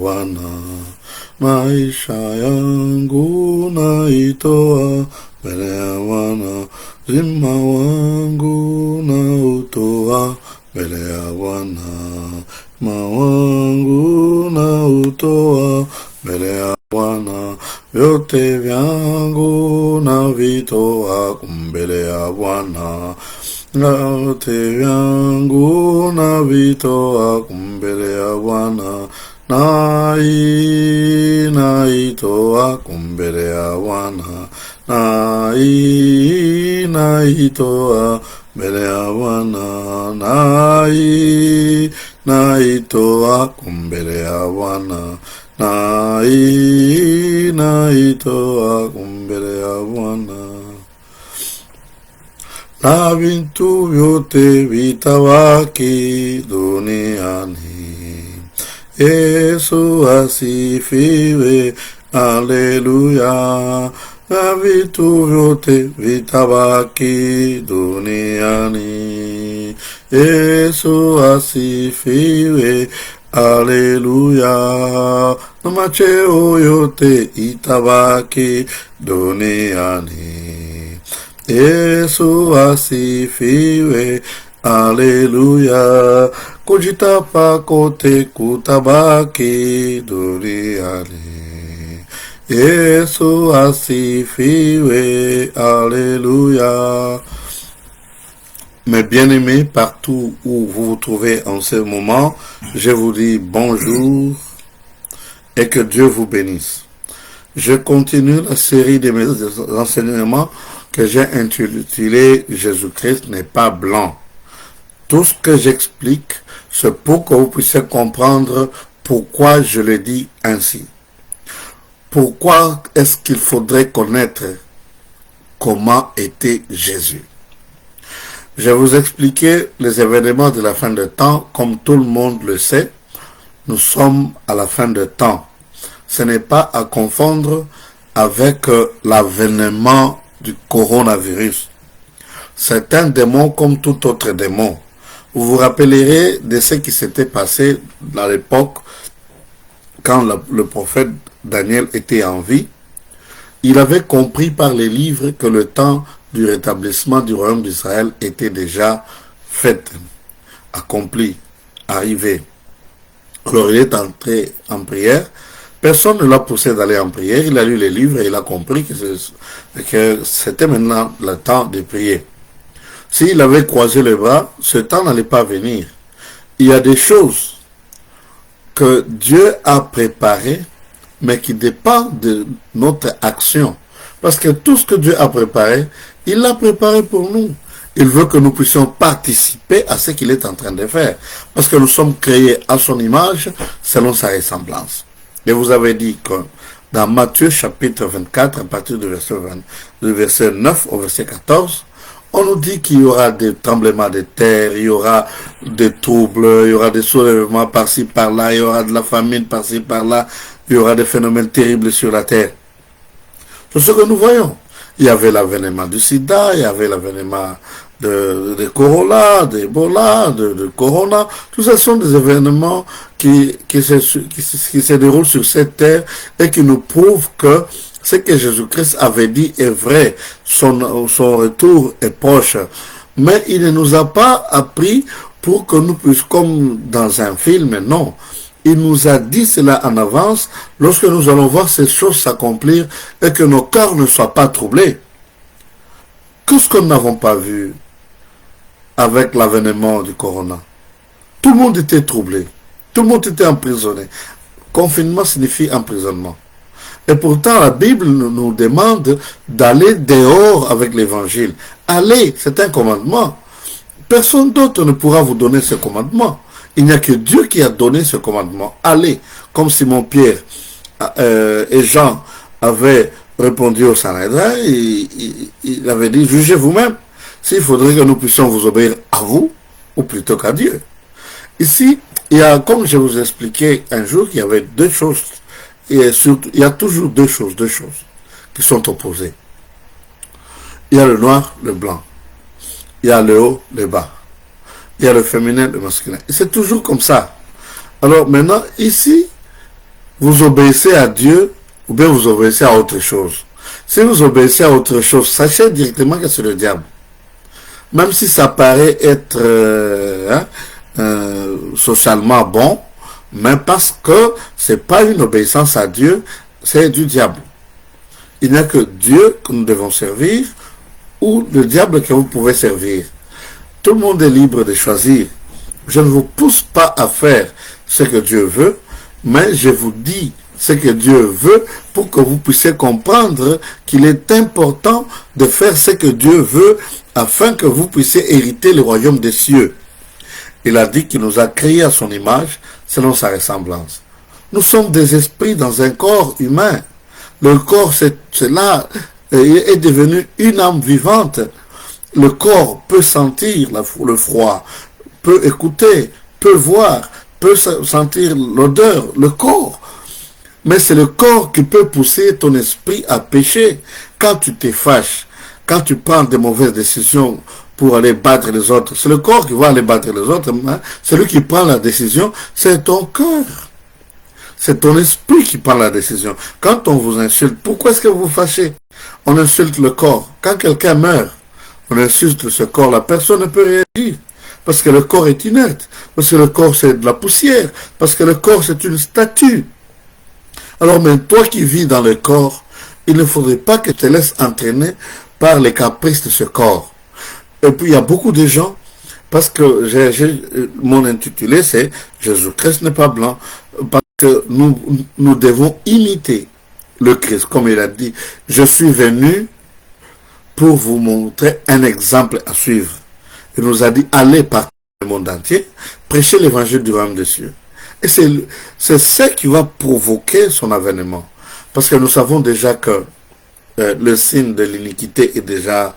Bwana, maisha yangu naitoa mbele ya Bwana, uzima wangu nautoa mbele ya Bwana, uzima wangu nautoa mbele ya Bwana, vyote vyangu navitoa mbele ya Bwana, vyote vyangu navitoa mbele ya Bwana, naitoa mbele ya Bwana, naitoa mbele ya Bwana, naitoa mbele ya Bwana, naitoa mbele ya Bwana. Na vitu vyote vitabaki duniani, Yesu asifiwe, haleluya. Na vitu vyote vitabaki duniani, Yesu asifiwe, haleluya. Na macheo yote itabaki duniani, Yesu asifiwe, haleluya. Kujitapa kote kutabaki duniani, Yesu asifiwe, alléluia. Mes bien-aimés, partout où vous vous trouvez en ce moment, je vous dis bonjour et que Dieu vous bénisse. Je continue la série de mes enseignements que j'ai intitulé « Jésus-Christ n'est pas blanc ». Tout ce que j'explique, c'est pour que vous puissiez comprendre pourquoi je le dis ainsi. Pourquoi est-ce qu'il faudrait connaître comment était Jésus? Je vais vous expliquer les événements de la fin de temps. Comme tout le monde le sait, nous sommes à la fin de temps. Ce n'est pas à confondre avec l'avènement du coronavirus. C'est un démon comme tout autre démon. Vous vous rappellerez de ce qui s'était passé à l'époque quand le prophète Daniel était en vie. Il avait compris par les livres que le temps du rétablissement du royaume d'Israël était déjà fait, accompli, arrivé. Alors il est entré en prière. Personne ne l'a poussé d'aller en prière. Il a lu les livres et il a compris que c'était maintenant le temps de prier. S'il avait croisé les bras, ce temps n'allait pas venir. Il y a des choses que Dieu a préparées, mais qui dépendent de notre action. Parce que tout ce que Dieu a préparé, il l'a préparé pour nous. Il veut que nous puissions participer à ce qu'il est en train de faire. Parce que nous sommes créés à son image, selon sa ressemblance. Et vous avez dit que dans Matthieu chapitre 24, à partir du verset 9 au verset 14, on nous dit qu'il y aura des tremblements de terre, il y aura des troubles, il y aura des soulèvements par-ci par-là, il y aura de la famine par-ci par-là, il y aura des phénomènes terribles sur la terre. C'est ce que nous voyons. Il y avait l'avènement du sida, il y avait l'avènement de Corona, d'Ebola, de Corona. Tout ça sont des événements qui se déroulent sur cette terre et qui nous prouvent que ce que Jésus-Christ avait dit est vrai, son retour est proche. Mais il ne nous a pas appris pour que nous puissions, comme dans un film, non. Il nous a dit cela en avance, lorsque nous allons voir ces choses s'accomplir et que nos cœurs ne soient pas troublés. Qu'est-ce que nous n'avons pas vu avec l'avènement du corona? Tout le monde était troublé, tout le monde était emprisonné. Confinement signifie emprisonnement. Et pourtant, la Bible nous demande d'aller dehors avec l'évangile. Allez, c'est un commandement. Personne d'autre ne pourra vous donner ce commandement. Il n'y a que Dieu qui a donné ce commandement. Allez, comme Simon-Pierre et Jean avaient répondu au Sanhédrin, il avait dit, jugez vous-même s'il faudrait que nous puissions vous obéir à vous ou plutôt qu'à Dieu. Ici, il y a, comme je vous expliquais un jour, il y avait deux choses. Et surtout, il y a toujours deux choses qui sont opposées. Il y a le noir, le blanc. Il y a le haut, le bas. Il y a le féminin, le masculin. Et c'est toujours comme ça. Alors maintenant, ici, vous obéissez à Dieu ou bien vous obéissez à autre chose. Si vous obéissez à autre chose, sachez directement que c'est le diable. Même si ça paraît être socialement bon, mais parce que c'est pas une obéissance à Dieu, c'est du diable. Il n'y a que Dieu que nous devons servir ou le diable que vous pouvez servir. Tout le monde est libre de choisir. Je ne vous pousse pas à faire ce que Dieu veut, mais je vous dis ce que Dieu veut pour que vous puissiez comprendre qu'il est important de faire ce que Dieu veut afin que vous puissiez hériter le royaume des cieux. Il a dit qu'il nous a créés à son image selon sa ressemblance. Nous sommes des esprits dans un corps humain. Le corps, c'est là, est devenu une âme vivante. Le corps peut sentir le froid, peut écouter, peut voir, peut sentir l'odeur, le corps. Mais c'est le corps qui peut pousser ton esprit à pécher. Quand tu te fâches, quand tu prends de mauvaises décisions pour aller battre les autres, c'est le corps qui va aller battre les autres. Hein? Celui qui prend la décision, c'est ton cœur. C'est ton esprit qui prend la décision. Quand on vous insulte, pourquoi est-ce que vous vous fâchez? On insulte le corps. Quand quelqu'un meurt, on insulte ce corps. La personne ne peut réagir. Parce que le corps est inerte. Parce que le corps, c'est de la poussière. Parce que le corps, c'est une statue. Alors même toi qui vis dans le corps, il ne faudrait pas que tu te laisses entraîner par les caprices de ce corps. Et puis il y a beaucoup de gens, parce que mon intitulé c'est « Jésus-Christ n'est pas blanc », parce que nous devons imiter le Christ, comme il a dit « Je suis venu pour vous montrer un exemple à suivre ». Il nous a dit « Allez partout dans le monde entier, prêchez l'évangile du royaume des cieux ». Et c'est ce qui va provoquer son avènement. Parce que nous savons déjà que le signe de l'iniquité est déjà